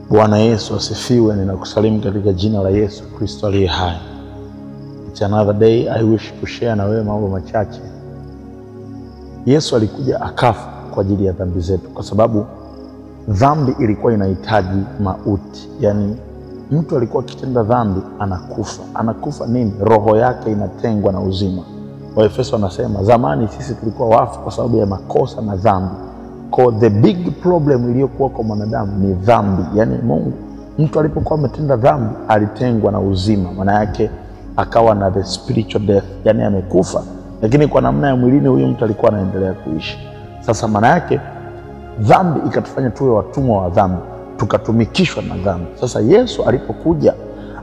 Bwana Yesu asifiwe. Ninakusalimu katika jina la Yesu Kristo aliye hai. It's another day. I wish to share na wewe mambo machache. Yesu alikuja akafa kwa ajili ya dhambi zetu, kwa sababu dhambi ilikuwa inahitaji mauti. Yani mtu alikuwa akitenda dhambi anakufa. Anakufa nini? Roho yake inatengwa na uzima. Waefeso wanasema zamani sisi tulikuwa wafu kwa sababu ya makosa na dhambi. Kwa the big problem iliyokuwa kwa mwanadamu ni dhambi. Yani mtu alipokuwa ametenda dhambi alitengwa na uzima. Maana yake akawa na the spiritual death. Yani amekufa, lakini kwa namna ya mwilini huyu mtu alikuwa anaendelea kuishi. Sasa maana yake dhambi ikatufanya tuwe watumwa wa dhambi, tukatumikishwa na dhambi. Sasa Yesu alipokuja,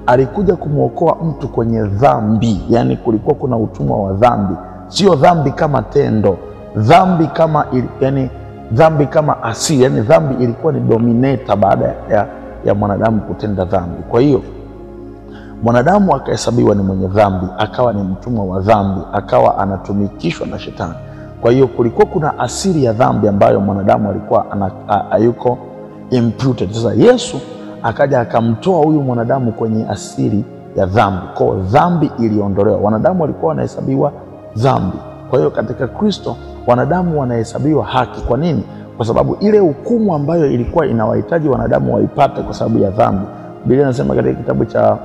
alikuja kumuokoa mtu kwenye dhambi. Yani kulikuwa kuna utumwa wa dhambi, sio dhambi kama tendo, dhambi kama dhambi kama asili. Yani dhambi ilikuwa ni dominator baada ya mwanadamu kutenda dhambi. Kwa hiyo mwanadamu akahesabiwa ni mwenye dhambi, akawa ni mtumwa wa dhambi, akawa anatumikishwa na shetani. Kwa hiyo kulikuwa kuna asili ya dhambi ambayo mwanadamu alikuwa hayuko imputed. Sasa Yesu akaja akamtoa huyu mwanadamu kwenye asili ya dhambi. Kwa dhambi iliondolewa, wanadamu walikuwa wanahesabiwa dhambi. Kwa hiyo katika Kristo wanadamu wanahesabiwa haki. Kwa nini? Kwa sababu ile hukumu ambayo ilikuwa inawahitaji wanadamu waipate kwa sababu ya dhambi. Biblia inasema katika kitabu cha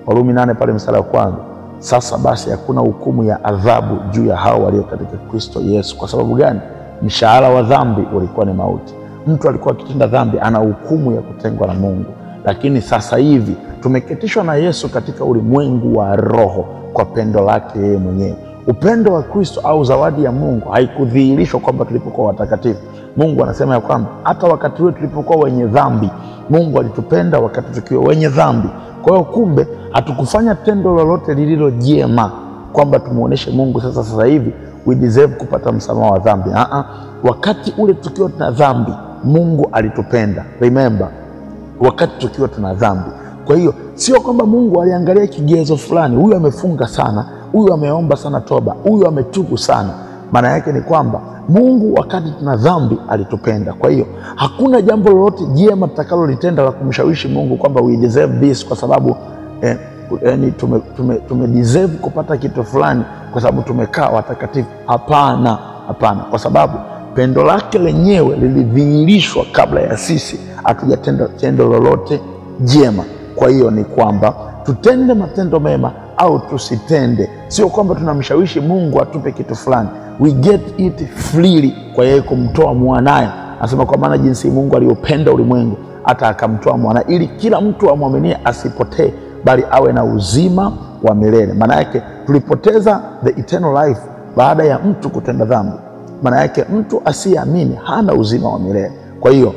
Warumi 8 pale mstari wa 1, sasa basi hakuna hukumu ya adhabu juu ya hao walio katika Kristo Yesu. Kwa sababu gani? Mshahara wa dhambi ulikuwa ni mauti. Mtu alikuwa akitenda dhambi ana hukumu ya kutengwa na Mungu. Lakini sasa hivi tumeketishwa na Yesu katika ulimwengu wa roho kwa pendo lake yeye mwenyewe. Upendo wa Kristo au zawadi ya Mungu haikudhihirishwa kwamba tulipokuwa watakatifu. Mungu anasema ya kwamba hata wakati wetu tulipokuwa wenye dhambi, Mungu alitupenda wakati tukiwa wenye dhambi. Kwa hiyo kumbe hatukufanya tendo lolote lililo jema kwamba tumuoneshe Mungu sasa hivi we deserve kupata msamaha wa dhambi. Wakati ule tukiwa tuna dhambi, Mungu alitupenda. Remember, wakati tukiwa tuna dhambi. Kwa hiyo sio kwamba Mungu aliangalia kigezo fulani, huyu amefunga sana, huyu ameomba sana toba, huyu ametubu sana. Maana yake ni kwamba Mungu wakati tuna dhambi alitupenda. Kwa hiyo hakuna jambo lolote jema tutakalolitenda la kumshawishi Mungu kwamba we deserve this kwa sababu tume deserve kupata kitu fulani kwa sababu tumekaa watakatifu. Hapana. Kwa sababu pendo lake lenyewe lilidhihirishwa kabla ya sisi hatujatenda tendo lolote jema. Kwa hiyo ni kwamba tutende matendo mema au tusitende. Sio kwamba tunamshawishi Mungu atupe kitu fulani. We get it freely kwa yeye kumtoa mwanae. Anasema kwa maana jinsi Mungu aliupenda ulimwengu hata akamtoa mwana ili kila mtu amwaminie asipotee bali awe na uzima wa milele. Maana yake tulipoteza the eternal life baada ya mtu kutenda dhambi. Maana yake mtu asiyeamini hana uzima wa milele. Kwa hiyo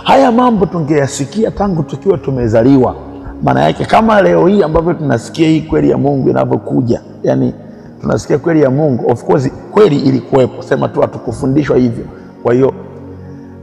haya mambo tungeyasikia tangu tukiwa tumezaliwa. Maana yake kama leo hii ambavyo tunasikia hii kweli ya Mungu inavyokuja, yani tunasikia kweli ya Mungu, of course kweli ilikuwepo, sema tu hatukufundishwa hivyo. Kwa hiyo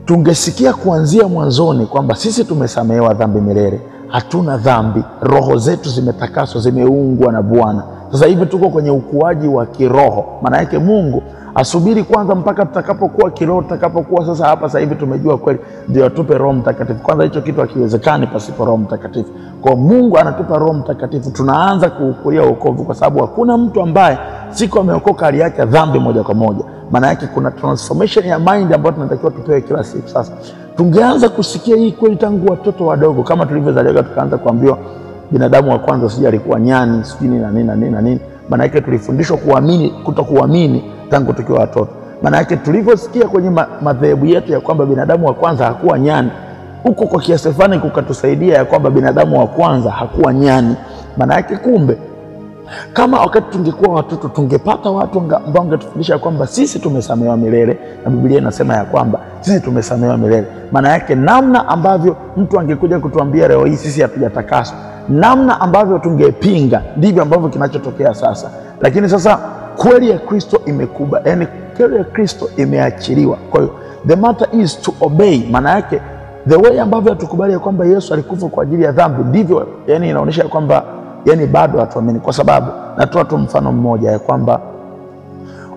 tungesikia kuanzia mwanzoni kwamba sisi tumesamehewa dhambi milele, hatuna dhambi, roho zetu zimetakaswa, zimeungwa na Bwana. Sasa hivi tuko kwenye ukuaji wa kiroho. Maana yake Mungu asubiri kwanza mpaka tutakapokuwa kiroho, tutakapokuwa sasa hapa sasa hivi tumejua kweli, ndio atupe Roho Mtakatifu. Kwanza hicho kitu hakiwezekani pasipo Roho Mtakatifu. Kwa Mungu anatupa Roho Mtakatifu, tunaanza kuukulia wokovu, kwa sababu hakuna mtu ambaye siku ameokoka aliacha dhambi moja kwa moja. Maana yake kuna transformation ya mind ambayo tunatakiwa tupewe kila siku. Sasa tungeanza kusikia hii kweli tangu watoto wadogo, kama tulivyozaliwa tukaanza kuambiwa binadamu wa kwanza sije alikuwa nyani, sijui na nini. Maana yake tulifundishwa kuamini kutokuamini tangu tukiwa watoto. Maana yake tulivyosikia kwenye madhehebu yetu ya kwamba binadamu wa kwanza hakuwa nyani, huko kwa kiasi fulani kukatusaidia ya kwamba binadamu wa kwanza hakuwa nyani. Maana yake kumbe kama wakati tungekuwa watoto tungepata watu ambao wangetufundisha kwamba sisi tumesamehewa milele, na Biblia inasema ya kwamba sisi tumesamehewa milele. Maana yake namna ambavyo mtu angekuja kutuambia leo hii sisi hatujatakaswa, namna ambavyo tungepinga, ndivyo ambavyo kinachotokea sasa. Lakini sasa kweli ya Kristo imekuba, yani kweli ya Kristo imeachiliwa. Kwa hiyo the matter is to obey. Maana yake the way ambavyo tukubali ya kwamba Yesu alikufa kwa ajili ya dhambi, ndivyo yani inaonyesha kwamba yani bado hatuamini. Kwa sababu natoa tu mfano mmoja ya kwamba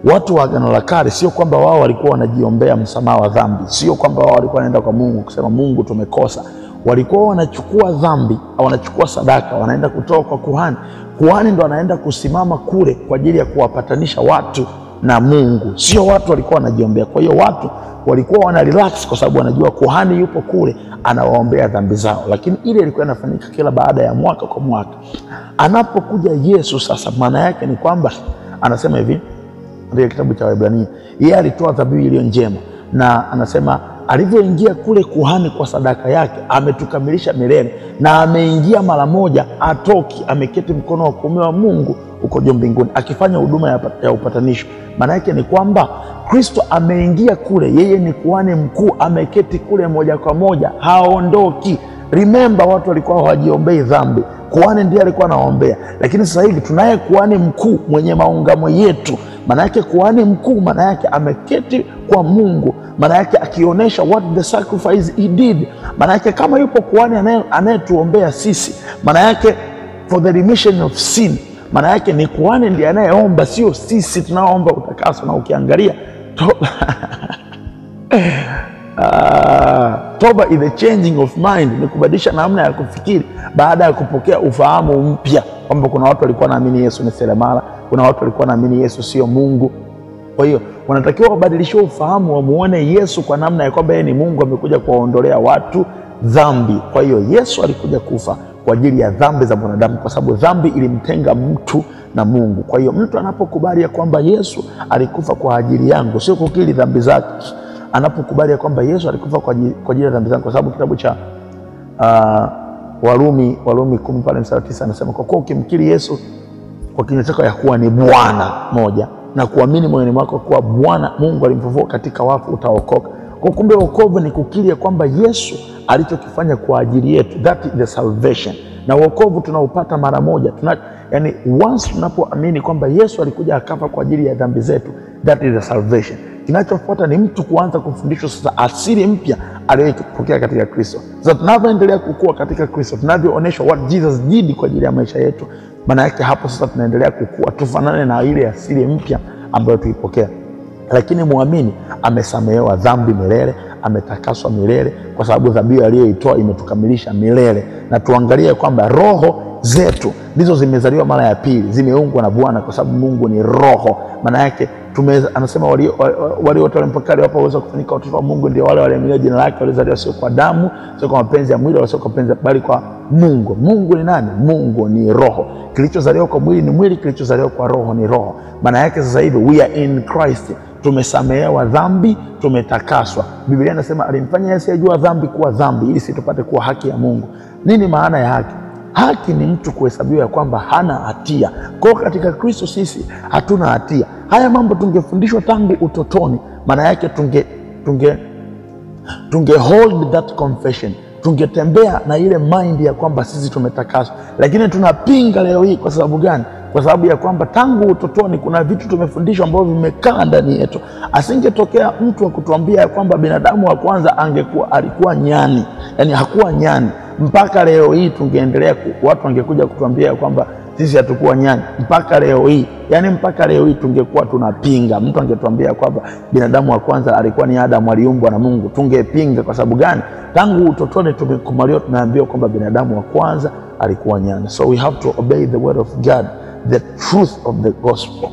Watu wa Agano la Kale sio kwamba wao walikuwa wanajiombea msamaha wa dhambi, sio kwamba wao walikuwa wanaenda kwa Mungu kusema Mungu tumekosa. Walikuwa wanachukua dhambi au wanachukua sadaka, wanaenda kutoa kwa kuhani. Kuhani ndo anaenda kusimama kule kwa ajili ya kuwapatanisha watu na Mungu, sio watu walikuwa wanajiombea. Kwa hiyo watu walikuwa wana relax kwa sababu wanajua kuhani yupo kule anawaombea dhambi zao. Lakini ile ilikuwa inafanyika kila baada ya mwaka kwa mwaka. Anapokuja Yesu sasa, maana yake ni kwamba anasema hivi katika kitabu cha Waebrania, yeye alitoa dhabihu iliyo njema, na anasema alivyoingia kule kuhani kwa sadaka yake ametukamilisha milele, na ameingia mara moja, atoki, ameketi mkono wa kuume wa Mungu uko juu mbinguni akifanya huduma ya upatanisho. Maana yake ni kwamba Kristo ameingia kule, yeye ni kuhani mkuu, ameketi kule moja kwa moja, haondoki. Remember, watu walikuwa hawajiombei dhambi, kuhani ndiye alikuwa anaombea. Lakini sasa hivi tunaye kuhani mkuu mwenye maungamo yetu. Maana yake kuhani mkuu, maana yake ameketi kwa Mungu, maana yake akionyesha what the sacrifice he did. Maana yake kama yupo kuhani anayetuombea sisi, maana yake for the remission of sin, maana yake ni kuhani ndiye anayeomba, sio sisi tunaoomba utakaso. Na ukiangalia toba is the changing of mind, ni kubadilisha namna ya kufikiri baada ya kupokea ufahamu mpya, kwamba kuna watu walikuwa naamini Yesu ni seremala, kuna watu walikuwa naamini Yesu sio Mungu. Kwa hiyo wanatakiwa wabadilishe ufahamu, wamuone Yesu kwa namna ya kwamba yeye ni Mungu, amekuja kuwaondolea watu dhambi. Kwa hiyo Yesu alikuja kufa kwa ajili ya dhambi za wanadamu, kwa sababu dhambi ilimtenga mtu na Mungu. Kwa hiyo mtu anapokubali ya kwamba Yesu alikufa kwa ajili yangu, sio kukiri dhambi zake, anapokubali ya kwamba Yesu alikufa kwa ajili ya dhambi zangu, kwa sababu kitabu cha Warumi 10 pale mstari 9 anasema, kwa kuwa ukimkiri Yesu kwa kinywa chako ya kuwa ni Bwana moja, na kuamini moyoni mwako kuwa Bwana Mungu alimfufua katika wafu, utaokoka. Kwa kumbe wokovu ni kukiri ya kwamba Yesu alichokifanya kwa ajili yetu, that is the salvation. Na wokovu tunaupata mara moja. Yani once tunapoamini kwamba Yesu alikuja akafa kwa ajili ya dhambi zetu, that is the salvation. Kinachofuata ni mtu kuanza kufundishwa sasa asili mpya aliyopokea katika Kristo. Sasa tunavyoendelea kukua katika Kristo, tunavyoonyeshwa what Jesus did kwa ajili ya maisha yetu, maana yake hapo sasa tunaendelea kukua tufanane na ile asili mpya ambayo tuipokea. Lakini muamini amesamehewa dhambi milele, ametakaswa milele, kwa sababu dhabihu aliyoitoa imetukamilisha milele. Na tuangalie kwamba roho zetu ndizo zimezaliwa mara ya pili, zimeungwa na Bwana, kwa sababu Mungu ni roho. Maana yake anasema walio wote walimpokea hapo waweza kufanyika watoto wa Mungu, ndio wale waliamini jina lake, walizaliwa sio kwa damu, sio kwa mapenzi ya mwili, wala sio kwa mapenzi, bali kwa Mungu. Mungu ni nani? Mungu ni roho. Kilichozaliwa kwa mwili ni mwili, kilichozaliwa kwa roho ni roho. Maana yake sasa hivi we are in Christ, tumesamehewa dhambi, tumetakaswa. Biblia inasema alimfanya Yesu ajua dhambi kuwa dhambi, ili sisi tupate kuwa haki ya Mungu. Nini maana ya haki? Haki ni mtu kuhesabiwa kwamba hana hatia. Kwa katika Kristo sisi hatuna hatia. Haya mambo tungefundishwa tangu utotoni, maana yake tunge hold that confession, tungetembea na ile mind ya kwamba sisi tumetakaswa. Lakini tunapinga leo hii. Kwa sababu gani? Kwa sababu ya kwamba tangu utotoni kuna vitu tumefundishwa ambavyo vimekaa ndani yetu. Asingetokea mtu wa kutuambia ya kwamba binadamu wa kwanza alikuwa nyani, yani hakuwa nyani, mpaka leo hii tungeendelea, watu wangekuja kutuambia ya kwamba sisi hatukuwa nyani mpaka leo hii. Yani mpaka leo hii tungekuwa tunapinga. Mtu angetuambia kwamba binadamu wa kwanza alikuwa ni Adamu, aliumbwa na Mungu, tungepinga. Kwa sababu gani? Tangu utotoni tumekumaliwa, tunaambiwa kwamba binadamu wa kwanza alikuwa nyani. So we have to obey the word of God, the truth of the gospel.